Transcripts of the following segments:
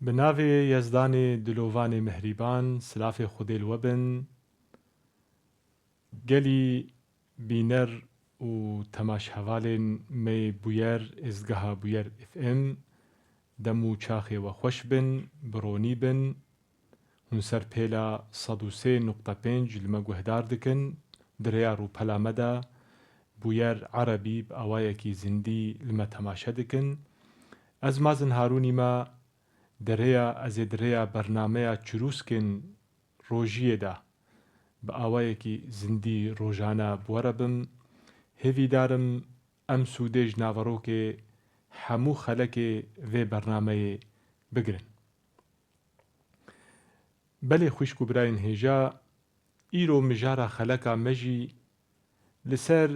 Bi navê Yezdanê Dilovanê Mihrîban, silafê Xwedê li we bin. Gelî bîner û temaşhevalên me bûyer êzgeha Bûyer FM dem û çaxê we xweş bin, bironî bin. Hûn ser pêla 103.5 li me guhdar dikin. Di rêya rûpela me de Bûyer Erebî bi awayekî zindî li me temaşe dikin. Ez Mazin Harûnî me derêya ez ê di rêya bernameya çirûskên rojiyê de bi awayekî zindî rojane bi we re bim. Hêvî darim em sûdê ji naverokê hemû xelekê vê bernameyê bigirin. Belê xwîşk û birayên hêja, îro mijara xeleka me jî li ser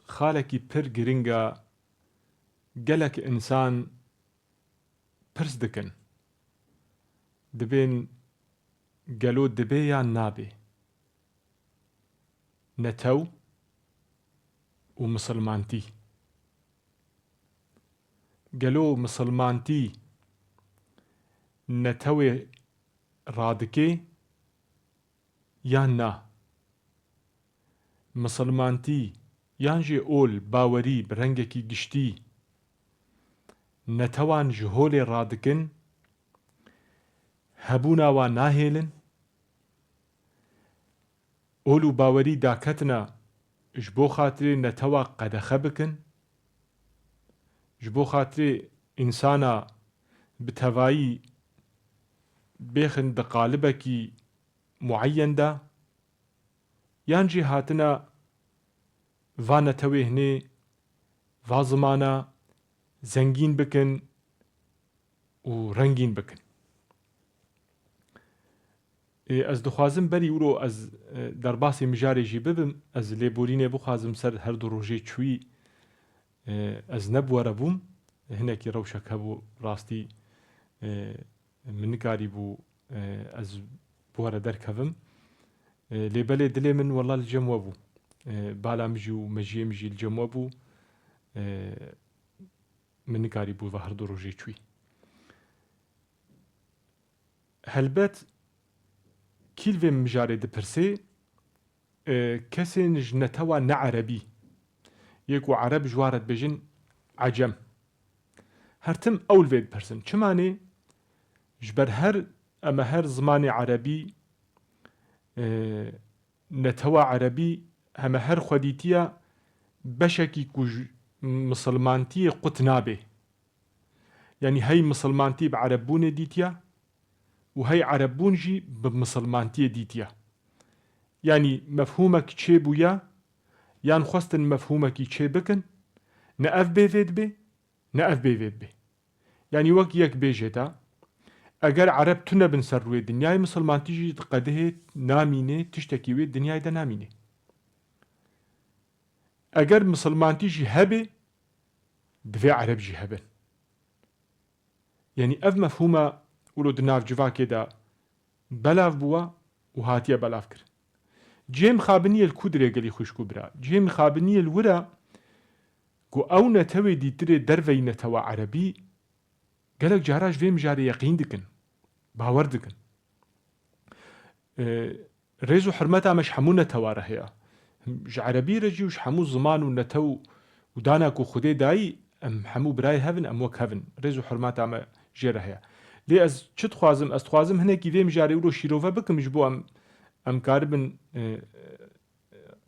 xalekî pir giring e gelek insan pirs dikin. Dibên gelo dibe yan nabe. Netew û misilmantî. Gelo misilmantî netewê radike yan na. Misilmantî yan jê ol bawerî bi rengekî giştî netewan ji holê radikin, hebûna wan nahêlin, ol û bawerî daketine ji bo xatirê netewa qedexe bikin, ji bo xatirê însana bi tevayî bêxin di qalibekî mueyyen de, yan jî hatine va netewê hinê va zimana zengîn bikin û rengîn bikin. Ez dixwazim berî îro ez derbasê mijarê jî bibim. Ez lêborînê bixwazim ser her du rojê çûyî ez nebwere bûm. Hinekî rewşek hebû rastî min nikarîbû ez bwere derkevim. Lê belê dilê min wela li cem we bû. Bala min jî û mejiyê min jî li cem we bû. Min nikarîbû ve her du rojê çûyî. Helbet kîl vê mijarê dipirsê kesên ji netewa ne erebî. Yek û ereb ji wa re dibêjin ecem. Her tim ewl vê dipirsin. Çimanê? Ji ber her zimanê erebî netewa erebî heme her xwedîtiya beşekî ku ji misilmantiyê qut nabe. Yani hey misilmantî bi erebbûnê dîtiya û hey erebbûn jî bi misilmantiyê dîtiya. Yani mefhûmek çê bûya yan xwestin mefhûmekî çê bikin, ne ev bê vê dibe, ne ev bê vê dibe. Yani wek yek bêje de eger ereb tune bin ser rûyê dinyayê, misilmantî jî di qedehê namîne tiştekî wê dinyayê de namîne. Eger misilmantî jî hebe, divê ereb jî hebin. Yani ev mefhûma îro di navcivakê de belav bûwa û hatiye belav kirin. Cêm xabiniyê li ku dirê gelî xwîşk û bira? Cêm xabiniyê li wir e ku ew netewê dîtirê derveyî netewa erebî gelek caran ji vê mijarê yeqîn dikin, bawer dikin. Rêz û hirmeta me ji hemû netewa re heye. Ji erebî re jî û ji hemû ziman û netew û dana ku Xwedê dayî em hemû birayê hevin, em wek hevin. Rêz û hirmeta me jê re heye. Lê ez çi dixwazim? Ez dixwazim hinekî vê mijarê îro şîrove bikim ji bo em karibin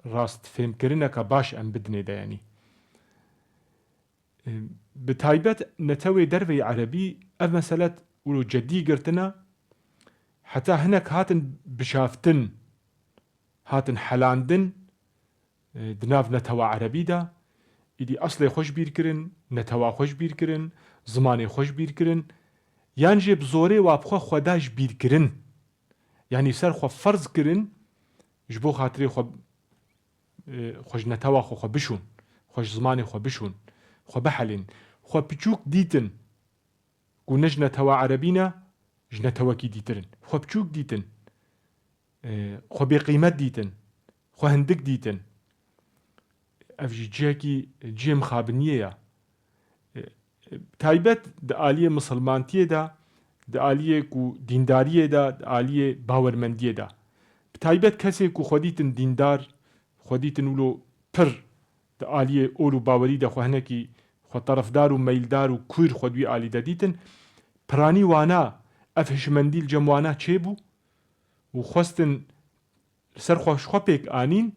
rast fêmkirineka baş em bidinê de yanî. Bi taybet netewê derveyî erebî ev meselet îro ceddî girtine, heta hinek hatin bişaftin, hatin helandin di nav netewa erebî de, îdî eslê xweş bîr kirin, netewa xweş bîr kirin, zimanê xweş bîr kirin, yan jê bi zorê wa bixwe xwe da ji bîr kirin. Yani ser xwe ferz kirin ji bo xatirê xwe ji netewa xwe bişûn, xwe ji zimanê xwe bişûn, xwe bihelên. Xwe piçûk dîtin ku ne ji netewa erebî ne, ji netewekî dîtirin. Xwe piçûk dîtin, xwe bêqîmet dîtin, xwe hindik dîtin. Ev jî cihekî cêm xabiniyê ye. تایبەت د ئالیە مسلمانتیەدا، د ئالیەک و دینداریەدا، د ئالیە باوەرمەندیەدا. تایبەت کەسێک و خۆدیتن دیندار، خۆدیتن ولۆ پڕ د ئالیە ئۆر و باوەری دەخوا هەنێکی خۆ تەرەفدار و مەیلدار و کوور خۆدوی ئالی دەدیتن، پرانی وانە ئەف هشمەندی جەم وانە چێبوو و خۆستن سەر خۆشخوا پێک ئانین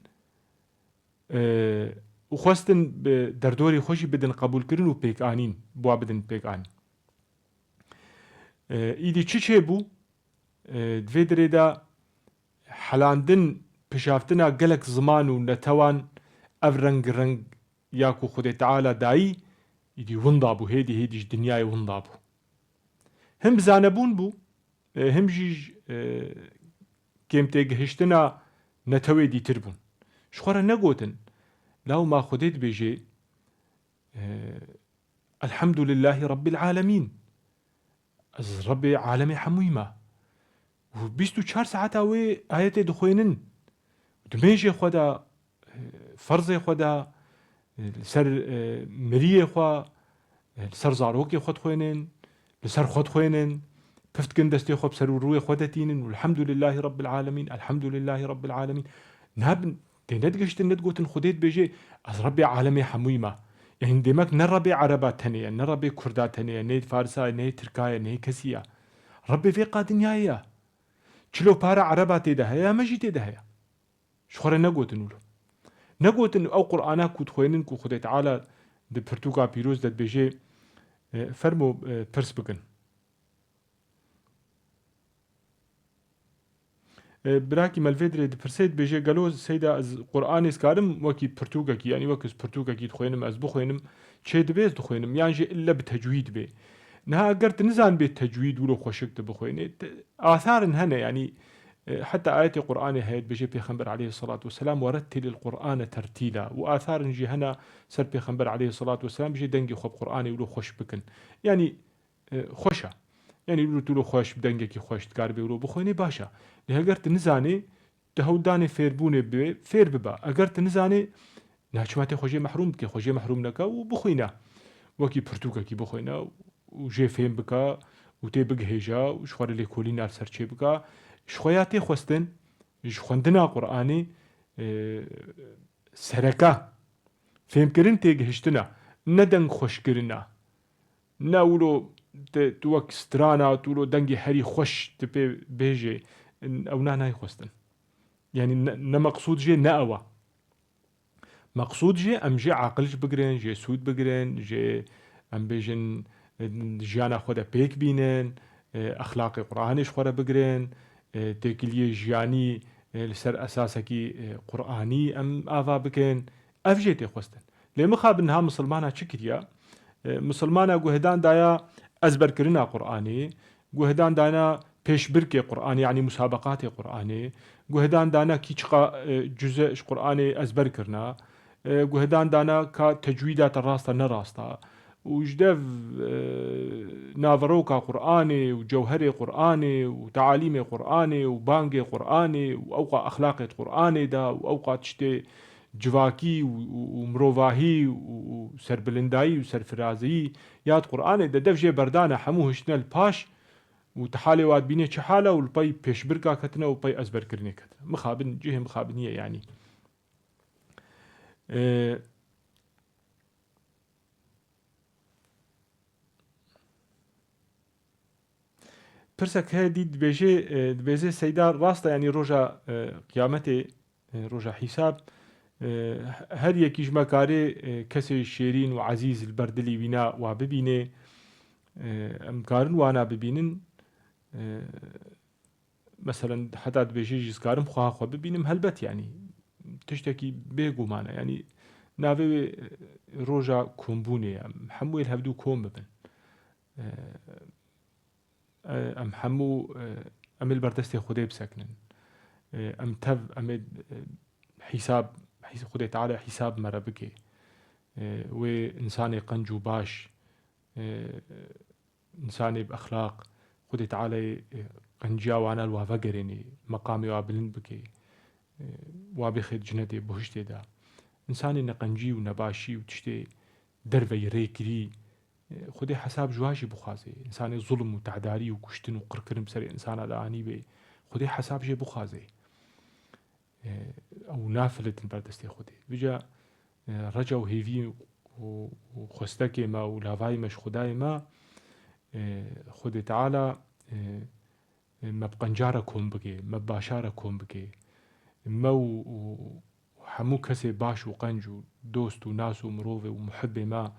و خۆستن دەردۆری خۆشی بدن قبولکردن و پێک ئانین بوا بدن پێک ئان. ئیدی چ چێبوو دوێ درێدا حەلاندن پشافتنا گەلک زمان و نەتەوان ئەv ڕەنگ یاکو خودی تعالی دایی ئیدی وندا بوو هێدیش دنیای وندا بوو. هم بزانەبوون بوو، همژیش کێم تێگەهشتنا نەتەوێ دیتر بوون. شخۆرە نەگوتن لاو ما خودت بێژێ الحمد لله رب العالمين، از رب عالمي حمويما و 24 ساعتا وێ ئاەتێ دخوێنن دمێژێ خۆدا فەرزێ خۆدا لەسەر مریێ خوا لەسەر زارۆکێ خۆت خوێنن لەسەر خۆت خوێنن پفتکن دەستێ خۆ بسەر و ڕووی خۆ دەتینن و الحمد لله رب العالمين الحمد لله رب العالمين نابن تێنەت گەشتن نەتگوتن خودێت بێژێ ئەس ڕەبێ عالەمێ حەموویمە. یعنی دێمەک نە ڕەبێ عەرەبا تەنەیە، نە ڕەبێ کووردا تەنەیە، نەی فارسایە، نەی ترکایە، نەی کەسیە، ڕەبێ فێ قادنیایە. چلۆ پارە عەرەبا تێدا هەیە مەژی تێدا هەیە. شخۆرە نەگوتن ولو نەگوتن ئەو قورئانە کوت خوێنن و خودی تعالی د پرتوکا پیرۆز دەتبێژێ فەرمۆ پرس بکن. براکی مەلڤێ درێ دپرسێت بێژێ گەلۆ سەیدا ئەز قورئانێ سکارم وەکی پرتوکەکی ینی وەکس پرتوکەکی دخوێنم ئەز بخوێنم چێ دەبێت دخوێنم یانژێ ئللا بتەجوید بێ. نها ئەگەر نزان بێت تەجوید ولۆ خۆشک بخوێنێت ئاثارن هەنە، ینی حتى آية القرآن هيد بيجي بيخنبر عليه الصلاة والسلام ورتل القرآن ترتيلا، وآثار نجي هنا سر بيخنبر عليه الصلاة والسلام بيجي دنجي خب قرآني ولو خوش بكن، يعني خوشة، يعني ولو تلو خوش بدنجي خوش تقاربي ولو بخويني باشا. لهجرت نزاني تهوداني فيربوني فير ببا، أجرت نزاني نهشماتي خوجي محروم كي خوجي محروم نكا وبخوينا وكي برتوكا كي بخوينا وجي فين بكا وتي بجهجا وشوار اللي كولين على سرشي بكا شخوياتي خوستن خوندنا قرآني سركا فهم كرن تيجهشتنا ندن خوش كرنا ناولو توك سترانا تولو دنجي هري خوش تبي بيجي او ناي خوستن، يعني نمقصود جي ناوا مقصود جي ام جي عقلش بقرين جي سود بقرين جي ام بيجن جيانا خودا بيك بينن اخلاق قرآنش خودا بقرين تێکیلیە ژیانی لەسەر ئەساسێکی قورئانی ئەم ئاوا بکەن ئەف ژێ تێخواستن. لێ مخابن ها مسلمانە چ کردیا؟ مسلمانە گوهدان دایە ئەزبەرکردنا قورئانی، گوهدان دانا پێشبرکێ قورئانی ینی مسابقاتی قورئانی، گوهدان دانا کیچقا جزءش قورئانی ئەزبەرکردنا، گوهدان دانا کە تەجویداتە ڕاستە نەڕاستە وجدف نافروكا قرآني وجوهري قرآني وتعاليم قرآني وبانجي قرآني وأوقع أخلاقي قرآني دا وأوقع تشتي جواكي ومروفاهي وسربلنداي وسرفرازي ياد قرآني دا دفجي بردانا حموه شنا الباش وتحالي واد بيني چحالة والباي بيشبركا كتنا وباي أزبر كرني كتنا مخابن جهة مخابنية يعني. پرسك هادي دبيجي سيدار راستا يعني روجا قيامتي روجا حساب هر يكيش مكاري كسي شيرين وعزيز البردلي بنا وببيني امكارن وانا ببينن مثلا حتى دبيجي جزكارم خوا ببينم هلبت يعني تشتكي بيقو معنا يعني نافي روجا كومبوني حمويل هبدو كوم ببن ام حمو ام البردستي خدي بسكنن ام تف ام حساب خدي تعالى حساب مربكي وإنساني قنجو باش إنساني بأخلاق خدي تعالى قنجيا وانا الوافقريني مقامي وابلن بكي وابخد جندي بهشتي دا إنساني نقنجي ونباشي وتشتي دربي ريكري خودی حساب جواجی بخوازه انسان ظلم و تعداری و کشتن و قرکرم سر انسان دانی به خودی حساب جه بخوازه او نافلتن بردستی خودی بجا رجا و هیوی و خستک ما و لاوای مش خدای ما خود تعالی ما بقنجارة كوم بكي ما باشارة كوم بكي ما وحمو كسي باش وقنج ودوست وناس ومروفي ومحبي ما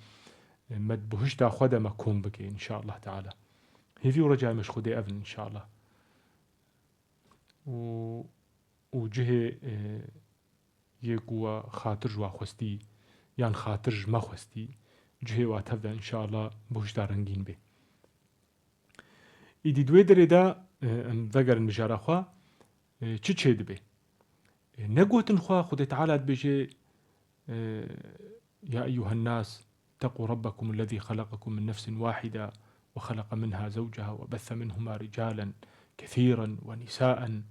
تبهشتا خدا ما كوم بكي إن شاء الله تعالى هذي ورجع مش خدي أفن إن شاء الله وجهه يقوى خاطر جوا خستي يعني خاطر جما خستي جهه واتفدا إن شاء الله بهشتا رنگين بي إيدي دوي دري دا ذكر المجارة خوا چه دبي نقوتن خوا خد تعالى بيجي يا أيها الناس اتقوا ربكم الذي خلقكم من نفس واحدة وخلق منها زوجها وبث منهما رجالا كثيرا ونساء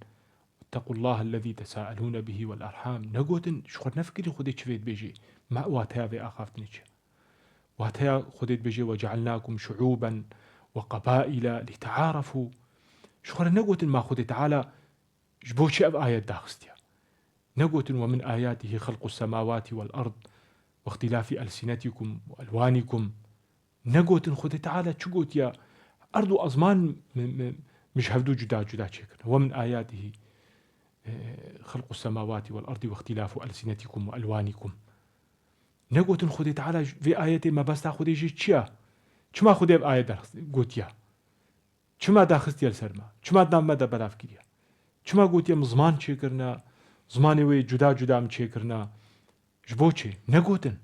اتقوا الله الذي تساءلون به والأرحام نقوتن شخور نفكري خدي شفيت بيجي ما واتها في آخافتنيش واتها خديت بيجي وجعلناكم شعوبا وقبائل لتعارفوا شخور نقوتن ما خدي تعالى جبوشي أب آيات داخستيا نقوتن ومن آياته خلق السماوات والأرض واختلاف ألسنتكم وألوانكم نقوتن خدي تعالى شقوت يا أرض وأزمان مش هفدو جدا شكرا ومن آياته خلق السماوات والأرض واختلاف ألسنتكم وألوانكم نقوتن خدي تعالى في آياتي ما بس تاخدي جي تشيا چما خدي بآيات قوتيا چما داخستيا السرما چما دام مدى بلاف كريا چما قوتيا مزمان چه کرنا زماني وي جدا چه کرنا جبو چه نقوتن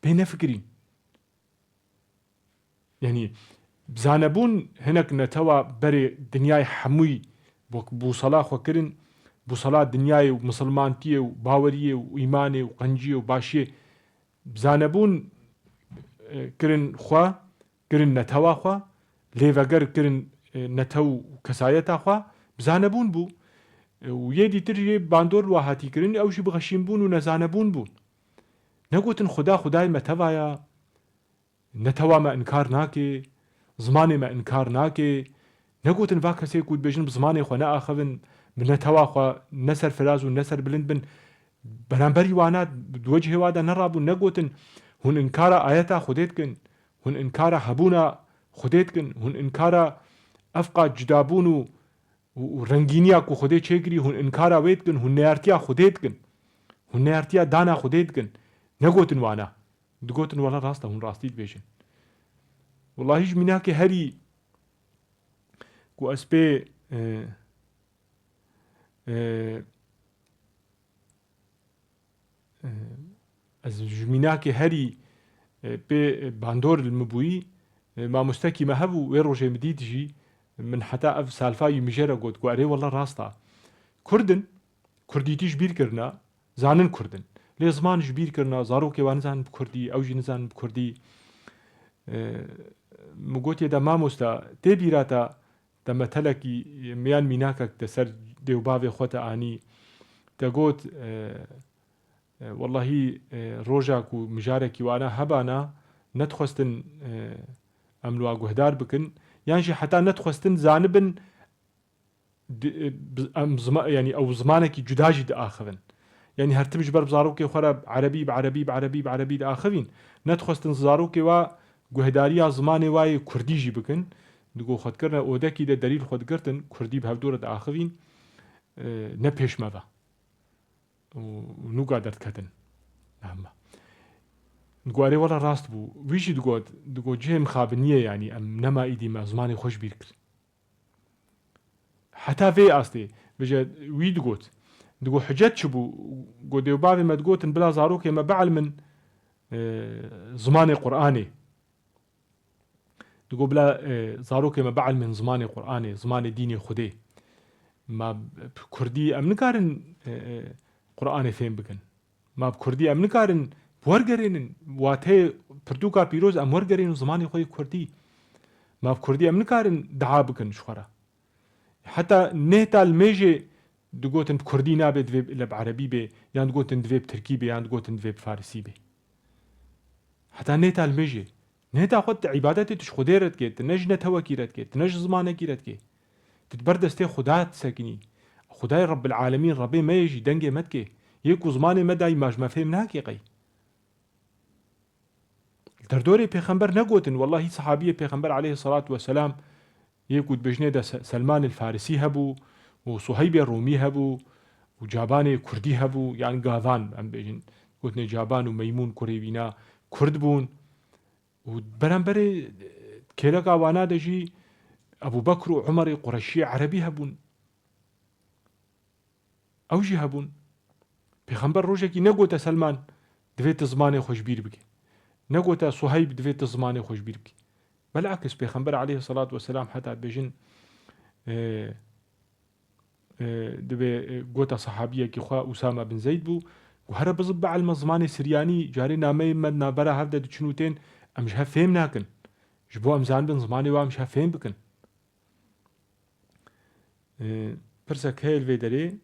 بين فكرين يعني بزانبون هناك نتوا بري دنياي حموي بو صلاح وكرن بو صلاة دنياي ومسلمانتية وباورية وإيمانية وقنجية وباشية بزانبون كرن خوا كرن نتوا خوا ليفاقر كرن نتو كسايتا خوا بزانبون بو ويدي ترجي باندور واحاتي كرن اوشي بغشين بون ونزانبون بون نقوتن خداي متوايا نتوا ما انكار ناكي زماني ما انكار ناكي نقوتن فاكا سيكود بيجن بزماني خوانا اخذن من نتوا خوا نسر فراز ونسر بلند بن برانبري وانات بوجه وادا نرابو نقوتن هن انكارا آياتا خديتكن هن انكارا هبونا خديتكن هن انكارا افقا جدابونو ورنگینیا کو خودی چیگری هن انکارا ویدکن هن نیارتیا خودیدکن هن نیارتیا دانا خودیدکن نگوتن وانا دگوتن والا راستا هن راستید بیشن والله هیچ مناك هری کو اسبه از مناك هری به باندور المبوي ما مستكي ما هبو ويروجي مديدجي من حتى اف سالفاي مجرى قد قواري والله راستا كرديتي جبير كرنا زانن كردن لي زمان جبير كرنا زارو كيوان زان بكردي او جنزان بكردي مقوتي دا ما مستا تبيراتا دا متلكي ميان ميناكك تسر ديوباوي خوتا اني تقوت والله روجاك ومجارك وانا هبانا نتخستن املوا قهدار بكن يعني حتى نتخستن زانبن يعني او زمانك جداجي دا اخذن يعني هرتمش برب زاروكي خرب عربي دا اخذين نتخستن زاروكي و قهداريا زماني واي كرديجي بكن دقو خد كرنا اودكي دا دليل خد كرتن كردي بهفدورة دا اخذين نبهش ماذا ونو قادرت كتن نعم نقول ولا راست بو ويجي دقو جهم خابنية يعني ام نما ايدي ما زماني خوش بيركر حتى في اصلي بجا وي دقو حجت شبو قو ديو بابي ما دقوتن بلا زاروكي ما بعل من زماني قرآني دقو بلا زاروكي ما بعل من زماني قرآني زماني ديني خدي ما بكردي ام نكارن قرآن فهم بكن ما بكردي ام نكارن بورگرين واته پرتوكا پیروز ام ورگرين زماني خوي كردي ما بكردي ام نكارن دعا بكن شخرا حتى نهتا الميجي دقوتن بكردي نابد دويب الا بعربي بي يان دقوتن دويب تركي بي يان دقوتن دويب فارسي بي حتى نهتا الميجي نهتا خود عبادتي تش خديرت كي تنج نتوا كيرت كي تنج زمانه كيرت كي تتبردستي خدات ساكني خداي رب العالمين ربي ما يجي دنجي متكي يكو زماني مدى ما فهم ناكي قي دردوري پیغمبر نقوتن والله صحابية پیغمبر عليه الصلاة والسلام يكو بجنيدا سلمان الفارسي هبو وصهيب الرومي هبو وجابان كردي هبو يعني قاذان ام بيجن قوتني جابان وميمون كوريبينا كرد بون وبرنبري كيلك وانا دجي ابو بكر وعمر قرشي عربي هبون اوجي هبون پیغمبر روجكي نقوت سلمان دفيت زماني خوش بير بكي نقوت صهيب دفيت زماني خوش بير بكي بالعكس پیغمبر عليه الصلاة والسلام حتى بيجن دبي قوتا صحابية كي خوا أسامة بن زيد بو وهرب بزب على المزمان سرياني جاري نامي مد نابرا هفدا دچنوتين امش هفهم ناكن جبو امزان بن زماني وامش هفهم بكن برسك هاي الفيدري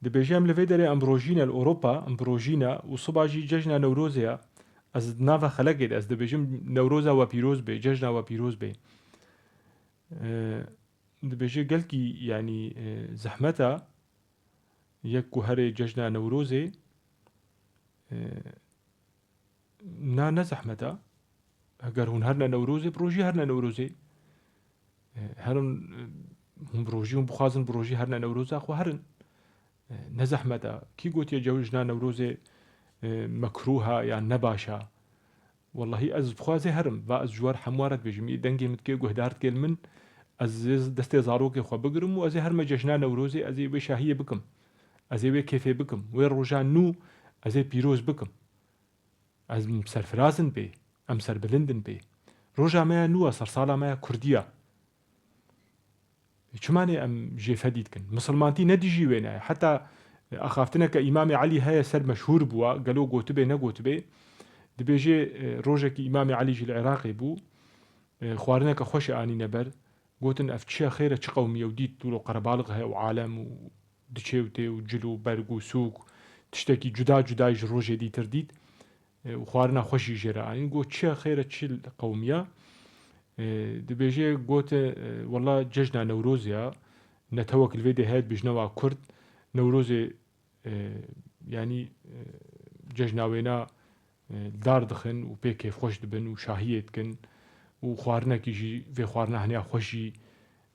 دبيجام الفيدري امبروجينا الأوروبا امبروجينا وصباجي ججنا نوروزيا از نافا خلقت از دبيجم نوروزا وبيروز بي ججنا وبيروز بي دبيجي قلكي يعني زحمتا يكو هري ججنا نوروزي نا زحمتا اگر هون هرنا نوروزي بروجي هرنا نوروزي هرن هم بروجي هم بخازن بروجي هرنا نوروزا خو هرن نزحمتا كي قوت يا جوجنا نوروزي مكروها يعني نباشا والله از بخوازي هرم با از جوار حموارت بجمي دنگي متكي قهدارت كيل من از دستي زاروكي خو بقرم و از هرم جشنا نوروزي از بي شاهية بكم از بي كيفي بكم وين روجان نو از بيروز بكم از سرفرازن بي ام سربلندن بي روجا ما نو سرسالا ما كردية شماني ام جي فديد كن مسلمانتي نديجي وينها حتى اخافتنا كإمام علي هيا سر مشهور بوا قالوا قوتبه نقوتبه دبيجي روجك إمام علي جي العراقي بو خوارنك خوش آني نبر قوتن افتشا خيرة چه قومية وديت طولو قربالغها وعالم ودچيوتي وجلو برق وسوق تشتكي جدا جدا يج روجي دي ترديد وخوارنا خوشي جرا آني قوت چه خيرة چه قومية دبيجي قوت والله ججنا نوروزيا نتوك الفيديو هاد بجنوا كرد نوروزي يعني ججناوينا دار دخن و پی کیف خوش دبن و شاهیت کن و خوارنا کی جی في خوارنا هنیا خوشی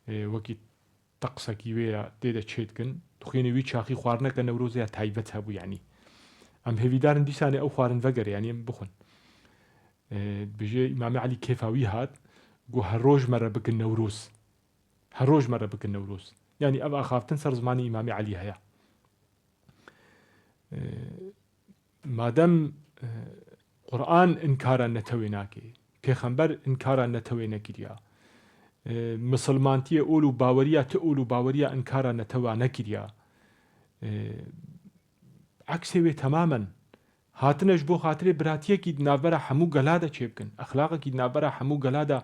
وکی طقسا کی ویا تیدا چید کن تخینی وی چاخی خوارنا کن نوروزی تایبت هبو يعني ام هفيدارن دي سانه او خوارن وگر يعني ام بخون بيجي امام علي كيفاوي هات قو هروج مرة بك النوروز هروج مرة بك النوروز يعني ابا اخاف تنسر زماني امام علي هيا مادام قرآن انكارا نتوي ناكي پیغمبر انكارا نتوي نكريا مسلمانتي اولو باوريا تقولو باوريا انكارا نتوى نكريا عكسي تماما هاتنش بو خاطري براتيه كي نابرا حمو قلادا چيبكن اخلاقا كي نابرا حمو قلادا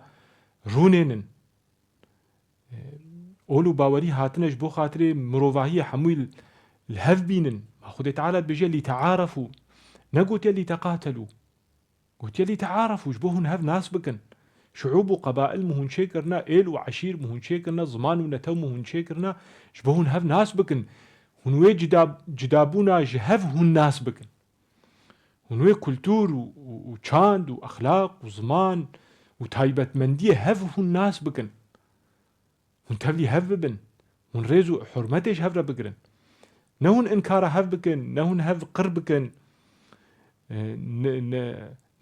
رونينن اولو باوري هاتنش بو خاطري مروفاهية حمو الهف بينن خود تعالى بجي اللي تعارفوا نقوت يلي تقاتلوا قلت يلي تعارفوا جبوهن هف ناس بكن شعوب وقبائل مهن شيكرنا إيل وعشير مهن شيكرنا زمان ونتو مهن شيكرنا جبوهن هف ناس بكن هنوي جدابونا جهف هن ناس بكن هنوي كلتور وچاند وأخلاق وزمان وتايبت مندية هف هن ناس بكن هن تبلي هف ببن هن ريزو حرمتش هف ربكرن نهون انكار هف بكن نهون هف قرب بكن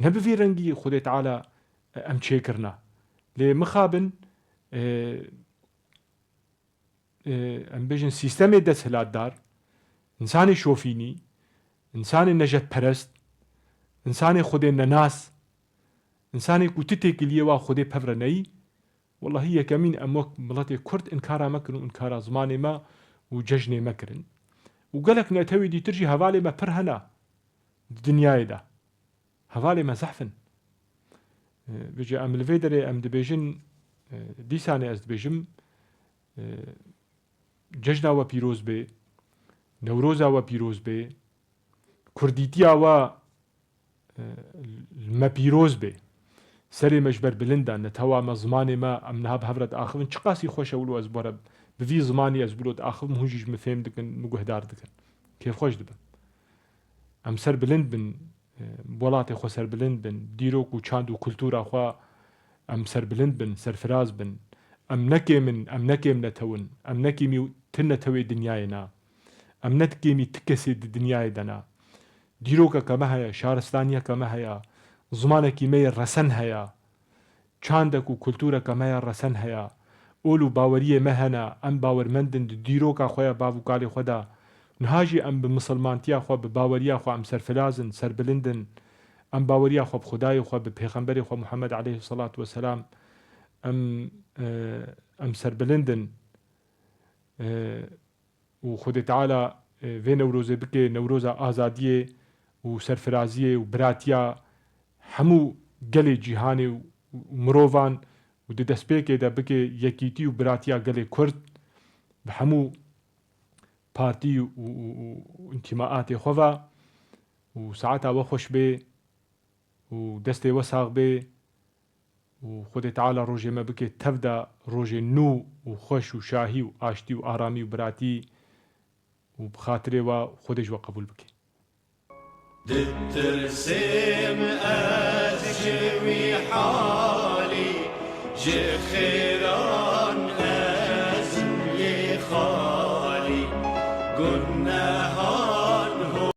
نبفي رنجي خدي تعالى ام تشيكرنا لمخابن ام بيجن سيستمي دس هلات دار انساني شوفيني انساني نجت پرست انساني خدي ناس انساني كوتتي كليوا خدي بفرني والله هي كمين اموك ملاتي كرد انكارا مكرن انكارا زماني ما وججني مكرن وقالك نتوي دي ترجي هوالي ما برهنا الدنيا دا هوالي ما زحفن بيجي ام الفيدري ام دبيجن دي ساني از دبيجم جەژناوە پیرۆز بێ، نەورۆزاوە پیرۆز بێ، کوردیتیاوە مە پیرۆز بێ، سەرێ مەژبەر بلندە نەتەوامە زمانێ مە ئەم نها بهەورەت ئاخفن چ قاسی خۆشە ولو ئەس بۆرە بڤی زمانی ئەس بلۆت ئاخفم هوژیش مفێم دکن مگوهدار دکن کێفخۆش دبن ئەم سەر بلند بن وڵاتی خۆ سەر بلند بن دیرۆک و چاند و کولتورا خوا ئەم سەر بلند بن سەرفراز بن ئەم نەکێ من ئەم نەکێم نەتەون ئەم نەکێمی و تر نەتەوێ دنیاینا ئەم نەتکێمی تکەسێ دنیای دەنا دیرۆکە کەمە هەیە شارستانیە کەمە هەیە زمانێکی مەیە ڕەسەن هەیە چاندێک و کولتورە کەمەیە ڕەسەن هەیە ئۆل و باوەریە مەهەنە ئەم باوەرمەندن دیرۆکە خۆیە باوکالی خۆدا نهاژی ئەم بە مسلمانتیا خۆ بە باوەریە خۆ ئەم سەرفرازن سەربلندن ئەم باوەریە خۆ بخدای خۆ بە پێغەمبەری خۆ محەممەد عليه الصلاة والسلام ئەم سەربلندن و خودی تعالی vê newrozê bike newroza azadiyê û serfiraziyê û biratiya hemû gelê cîhanê û mirovan û di destpêkê de bike yekîtî û biratiya gelê Kurd bi hemû partî û întimaatê xwe ve û saeta we xweş bê û destê we sax bê û Xwedê Teala rojê me bike tev de rojê nû û xweş û şahî û aştî û aramî û biratî û bi xatirê we Xwedê ji we qebûl bike. دترسم از جوی حالی جخیرا